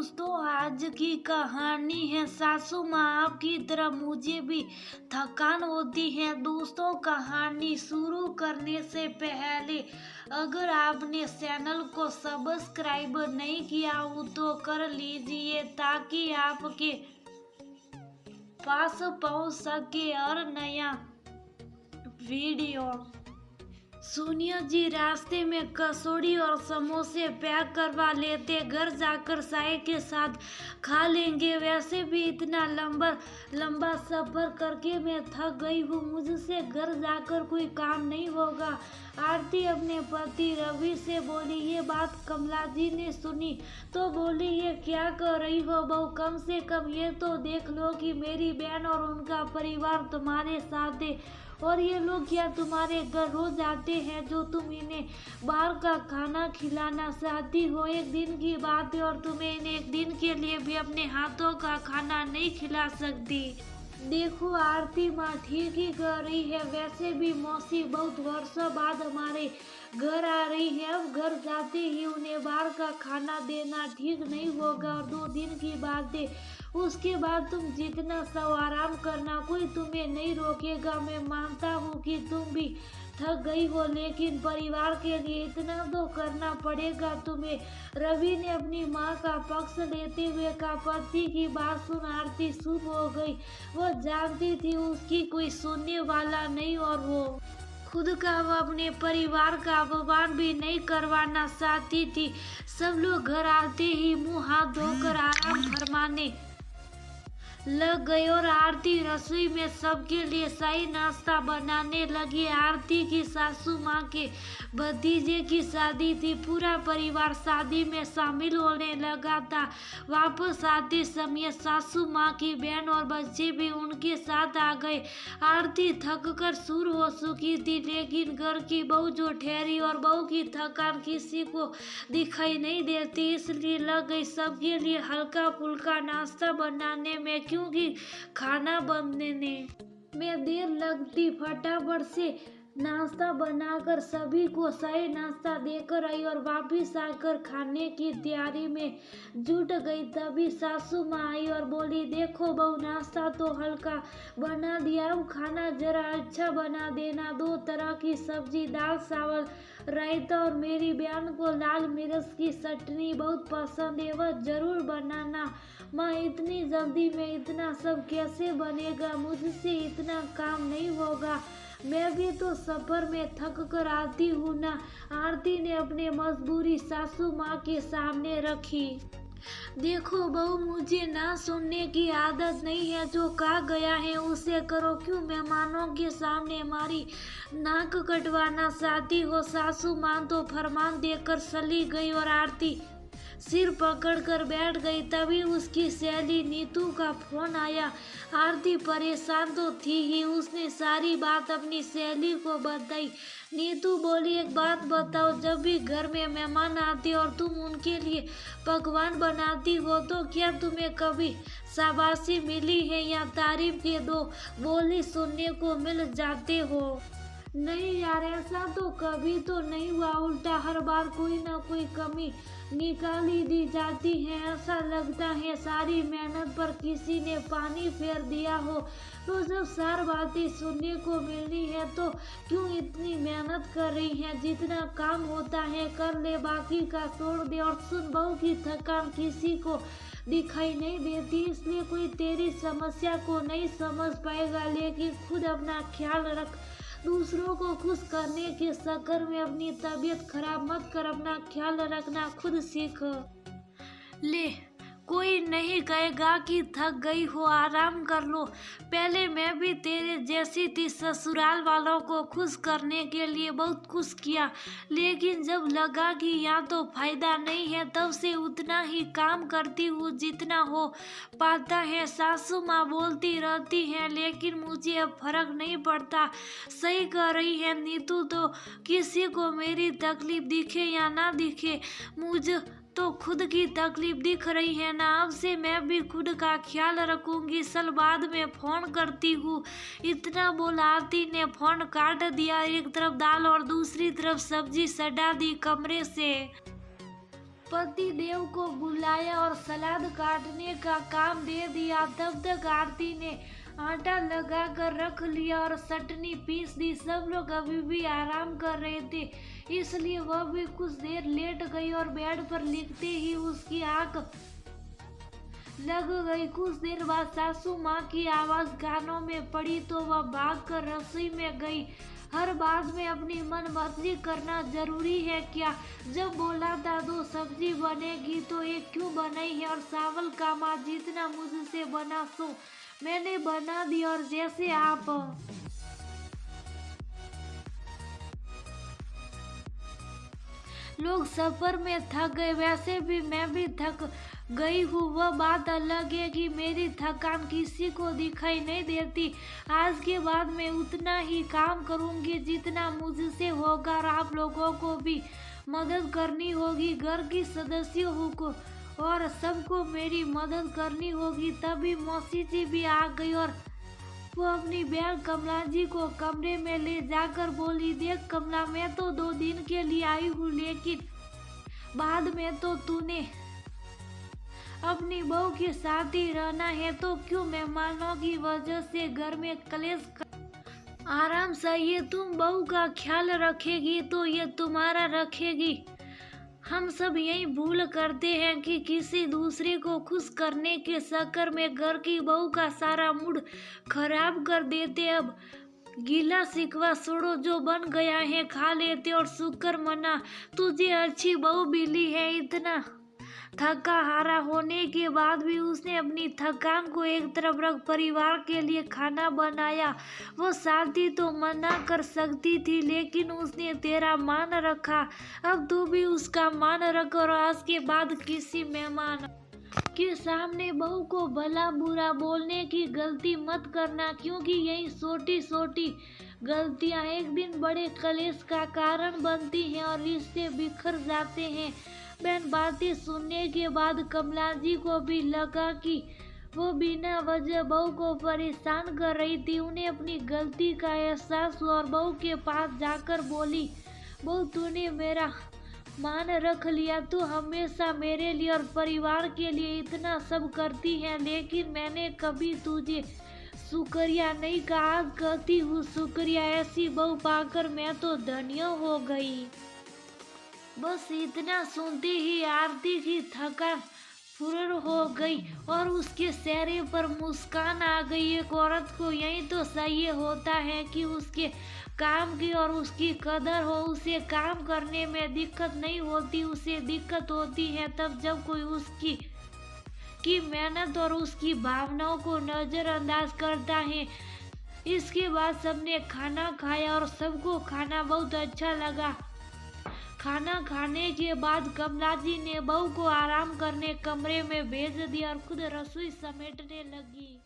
दोस्तों, आज की कहानी है सासू माँ आपकी तरह मुझे भी थकान होती है। दोस्तों, कहानी शुरू करने से पहले अगर आपने चैनल को सब्सक्राइब नहीं किया हो तो कर लीजिए ताकि आपके पास पहुंच सके और नया वीडियो। सोनिया जी रास्ते में कचौड़ी और समोसे पैक करवा लेते, घर जाकर चाय के साथ खा लेंगे। वैसे भी इतना लंबा सफर करके मैं थक गई हूँ, मुझसे घर जाकर कोई काम नहीं होगा। आरती अपने पति रवि से बोली। ये बात कमला जी ने सुनी तो बोली, ये क्या कर रही हो बहू, कम से कम ये तो देख लो कि मेरी बहन और उनका परिवार तुम्हारे साथ है, और ये लोग क्या तुम्हारे घर रोज आते हैं जो तुम इन्हें बाहर का खाना खिलाना चाहती हो। एक दिन की बात है और तुम्हें इन्हें एक दिन के लिए भी अपने हाथों का खाना नहीं खिला सकती। देखो आरती माँ ठीक ही कर रही है, वैसे भी मौसी बहुत वर्षों बाद हमारे घर आ रही है, अब घर जाते ही उन्हें बाहर का खाना देना ठीक नहीं होगा। और 2 दिन की बात है, उसके बाद तुम जितना सब आराम करना, कोई तुम्हें नहीं रोकेगा। मैं मानता हूँ कि तुम भी थक गई हो, लेकिन परिवार के लिए इतना तो करना पड़ेगा तुम्हें। रवि ने अपनी माँ का पक्ष लेते हुए कहा। पति की बात सुन आरती चुप हो गई। वह जानती थी उसकी कोई सुनने वाला नहीं, और वो खुद का वो अपने परिवार का अपमान भी नहीं करवाना चाहती थी। सब लोग घर आते ही मुंह हाथ धोकर आराम फरमाने लग गई और आरती रसोई में सबके लिए सही नाश्ता बनाने लगी। आरती की सासू माँ के भतीजे की शादी थी, पूरा परिवार शादी में शामिल होने लगा था। वापस आते समय सासू माँ की बहन और बच्चे भी उनके साथ आ गए। आरती थक कर सूर हो चुकी थी, लेकिन घर की बहू जो ठहरी और बहू की थकान किसी को दिखाई नहीं देती, इसलिए लग गई सबके लिए हल्का फुल्का नाश्ता बनाने में, क्योंकि खाना बनने में देर लगती। फटाफट से नाश्ता बनाकर सभी को सही नाश्ता देकर आई और वापिस आकर खाने की तैयारी में जुट गई। तभी सासू माँ आई और बोली, देखो बहू नाश्ता तो हल्का बना दिया, अब खाना जरा अच्छा बना देना। 2 तरह की सब्जी, दाल चावल, रायता, और मेरी बहन को लाल मिर्च की चटनी बहुत पसंद है, वह जरूर बनाना। माँ इतनी जल्दी में इतना सब कैसे बनेगा, मुझसे इतना काम नहीं होगा, मैं भी तो सफर में थक कर आती हूँ ना। आरती ने अपनी मजबूरी सासू माँ के सामने रखी। देखो बहू, मुझे ना सुनने की आदत नहीं है, जो कहा गया है उसे करो। क्यों मेहमानों के सामने हमारी नाक कटवाना चाहती हो। सासू माँ तो फरमान देकर चली गई और आरती सिर पकड़कर बैठ गई। तभी उसकी सहेली नीतू का फोन आया। आरती परेशान तो थी ही, उसने सारी बात अपनी सहेली को बताई। नीतू बोली, एक बात बताओ, जब भी घर में मेहमान आते और तुम उनके लिए पकवान बनाती हो तो क्या तुम्हें कभी शाबाशी मिली है या तारीफ के 2 बोली सुनने को मिल जाते हो? नहीं यार, ऐसा तो कभी तो नहीं हुआ, उल्टा हर बार कोई ना कोई कमी निकाल ही दी जाती है। ऐसा लगता है सारी मेहनत पर किसी ने पानी फेर दिया हो। तो जब 4 बातें सुनने को मिलनी है तो क्यों इतनी मेहनत कर रही है? जितना काम होता है कर ले, बाकी का छोड़ दे। और सुन, बहू की थकान किसी को दिखाई नहीं देती, इसलिए कोई तेरी समस्या को नहीं समझ पाएगा, लेकिन खुद अपना ख्याल रख। दूसरों को खुश करने के चक्कर में अपनी तबीयत खराब मत कर, अपना ख्याल रखना खुद सीख ले। कोई नहीं कहेगा कि थक गई हो, आराम कर लो। पहले मैं भी तेरे जैसी थी, ससुराल वालों को खुश करने के लिए बहुत कुछ किया, लेकिन जब लगा कि यहाँ तो फायदा नहीं है तब से उतना ही काम करती हूँ जितना हो पाता है। सासू माँ बोलती रहती हैं, लेकिन मुझे अब फर्क नहीं पड़ता। सही कह रही है नीतू, तो किसी को मेरी तकलीफ दिखे या ना दिखे, मुझे तो खुद की तकलीफ दिख रही है ना। अब से मैं भी खुद का ख्याल रखूंगी, सल बाद में फोन करती हूँ। इतना बोल आरती ने फोन काट दिया। एक तरफ दाल और दूसरी तरफ सब्जी सटा दी कमरे से। पति देव को बुलाया और सलाद काटने का काम दे दिया। तब तक आरती ने आटा लगा कर रख लिया और चटनी पीस दी। सब लोग अभी भी आराम कर रहे थे, इसलिए वह भी कुछ देर लेट गई और बेड पर लिखते ही उसकी आंख लग गई। कुछ देर बाद सासू माँ की आवाज कानों में पड़ी तो वह भागकर रसोई में गई। हर बात में अपनी मन मर्जी करना जरूरी है क्या? जब बोला था 2 सब्जी बनेगी तो एक क्यों बनाई है? और चावल का माँ जितना मुझसे बना सो मैंने बना दी। और जैसे आप लोग सफर में थक गए, वैसे भी मैं भी थक गई हूँ। वह बात अलग है कि मेरी थकान किसी को दिखाई नहीं देती। आज के बाद मैं उतना ही काम करूँगी जितना मुझसे होगा और आप लोगों को भी मदद करनी होगी। घर की सदस्यों को और सबको मेरी मदद करनी होगी। तभी मौसी जी भी आ गई और वो अपनी बहन कमला जी को कमरे में ले जाकर बोली, देख कमला, मैं तो 2 दिन के लिए आई हूँ, लेकिन बाद में तो तूने अपनी बहू के साथ ही रहना है, तो क्यों मेहमानों की वजह से घर में कलेश? आराम से ये तुम बहू का ख्याल रखेगी तो ये तुम्हारा रखेगी। हम सब यही भूल करते हैं कि किसी दूसरे को खुश करने के चक्कर में घर की बहू का सारा मूड खराब कर देते। अब गीला शिकवा छोड़ो, जो बन गया है खा लेते और शुक्र मना तुझे अच्छी बहू मिली है। इतना थका हारा होने के बाद भी उसने अपनी थकान को एक तरफ रख परिवार के लिए खाना बनाया। वो शादी तो मना कर सकती थी, लेकिन उसने तेरा मान रखा। अब तू भी उसका मान रख और आज के बाद किसी मेहमान के सामने बहू को भला बुरा बोलने की गलती मत करना, क्योंकि यही छोटी छोटी गलतियां एक दिन बड़े कलेश का कारण बनती हैं और रिश्ते बिखर जाते हैं। बहन बातें सुनने के बाद कमला जी को भी लगा कि वो बिना वजह बहू को परेशान कर रही थी। उन्हें अपनी गलती का एहसास हुआ और बहू के पास जाकर बोली, बहू तूने मेरा मान रख लिया, तू हमेशा मेरे लिए और परिवार के लिए इतना सब करती है, लेकिन मैंने कभी तुझे शुक्रिया नहीं कहा। आज कहती हूँ शुक्रिया, ऐसी बहू पाकर मैं तो धन्य हो गई। बस इतना सुनते ही आरती की थकान फुर्र हो गई और उसके चेहरे पर मुस्कान आ गई। एक औरत को यही तो चाहिए होता है कि उसके काम की और उसकी कदर हो। उसे काम करने में दिक्कत नहीं होती, उसे दिक्कत होती है तब जब कोई उसकी मेहनत और उसकी भावनाओं को नजरअंदाज करता है। इसके बाद सबने खाना खाया और सबको खाना बहुत अच्छा लगा। खाना खाने के बाद कमला जी ने बहू को आराम करने कमरे में भेज दिया और खुद रसोई समेटने लगी।